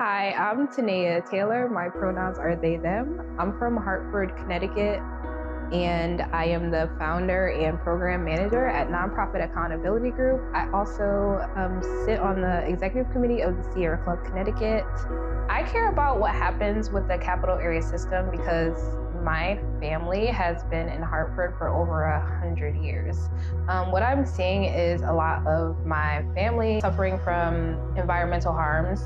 Hi, I'm Tenaya Taylor. My pronouns are they, them. I'm from Hartford, Connecticut, and I am the founder and program manager at Nonprofit Accountability Group. I also sit on the executive committee of the Sierra Club Connecticut. I care about what happens with the capital area system because my family has been in Hartford for over 100 years. What I'm seeing is a lot of my family suffering from environmental harms,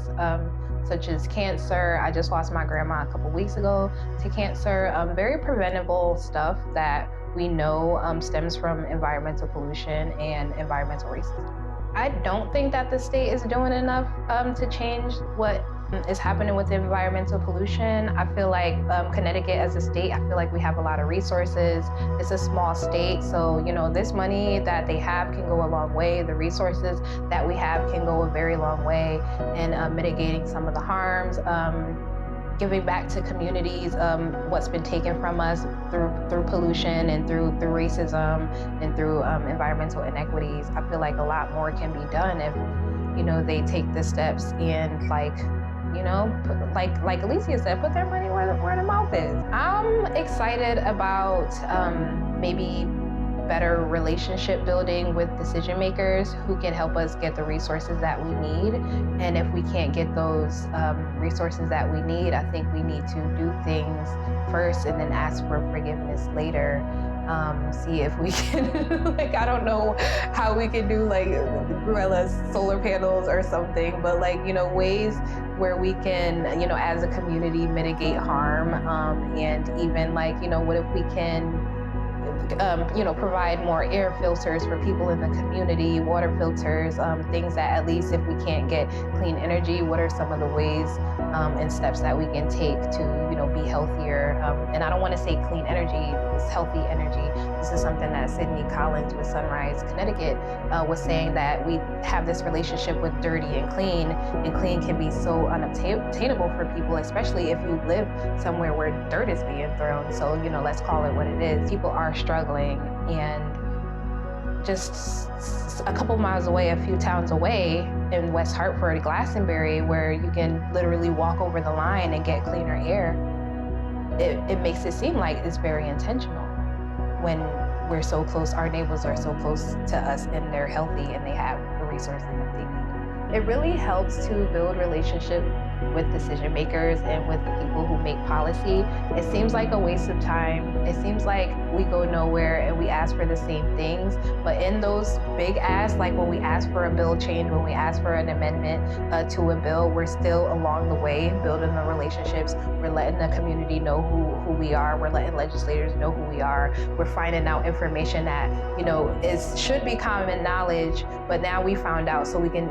such as cancer. I just lost my grandma a couple weeks ago to cancer. Very preventable stuff that we know stems from environmental pollution and environmental racism. I don't think that the state is doing enough to change what is happening with environmental pollution. I feel like Connecticut as a state, I feel like we have a lot of resources. It's a small state, so this money that they have can go a long way. The resources that we have can go a very long way in mitigating some of the harms, giving back to communities what's been taken from us through pollution and through racism and through environmental inequities. I feel like a lot more can be done if they take the steps and like Alicia said, put their money where the mouth is. I'm excited about maybe better relationship building with decision makers who can help us get the resources that we need. And if we can't get those resources that we need, I think we need to do things first and then ask for forgiveness later. See if we can, I don't know how we can do guerrilla solar panels or something, but ways where we can, as a community mitigate harm, and even what if we can provide more air filters for people in the community, water filters, things that at least if we can't get clean energy, what are some of the ways and steps that we can take to be healthier? And I don't want to say clean energy, it's healthy energy. This is something that Sydney Collins with Sunrise, Connecticut was saying, that we have this relationship with dirty and clean can be so unobtainable for people, especially if you live somewhere where dirt is being thrown. So, let's call it what it is. People are struggling, and just a couple miles away, a few towns away in West Hartford, Glastonbury, where you can literally walk over the line and get cleaner air, it makes it seem like it's very intentional when we're so close, our neighbors are so close to us and they're healthy and they have the resources that they need. It really helps to build relationship with decision makers and with the people who make policy. It seems like a waste of time. It seems like we go nowhere and we ask for the same things, but in those big asks, like when we ask for a bill change, when we ask for an amendment to a bill, we're still along the way building the relationships. We're letting the community know who we are. We're letting legislators know who we are. We're finding out information that should be common knowledge, but now we found out, so we can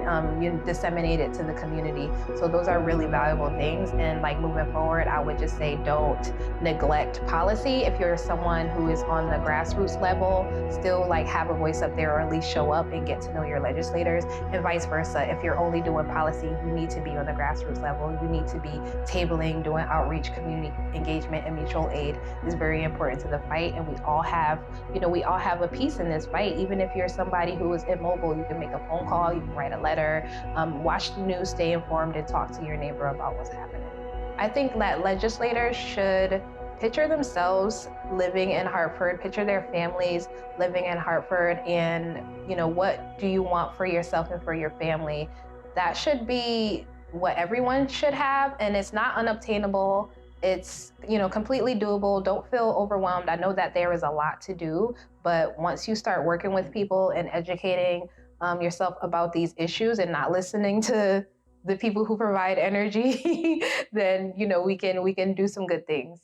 disseminate it to the community. So those are really valuable things. And moving forward, I would just say don't neglect policy. If you're someone who is on the grassroots level, still have a voice up there, or at least show up and get to know your legislators, and vice versa. If you're only doing policy, you need to be on the grassroots level. You need to be tabling, doing outreach, community engagement, and mutual aid is very important to the fight. And we all have a piece in this fight. Even if you're somebody who is immobile, you can make a phone call, you can write a letter, watch the news, stay informed, and talk to your neighbor about what's happening. I think that legislators should picture themselves living in Hartford, picture their families living in Hartford, and what do you want for yourself and for your family? That should be what everyone should have, and it's not unobtainable. It's completely doable. Don't feel overwhelmed. I know that there is a lot to do, but once you start working with people and educating yourself about these issues and not listening to the people who provide energy, then we can do some good things.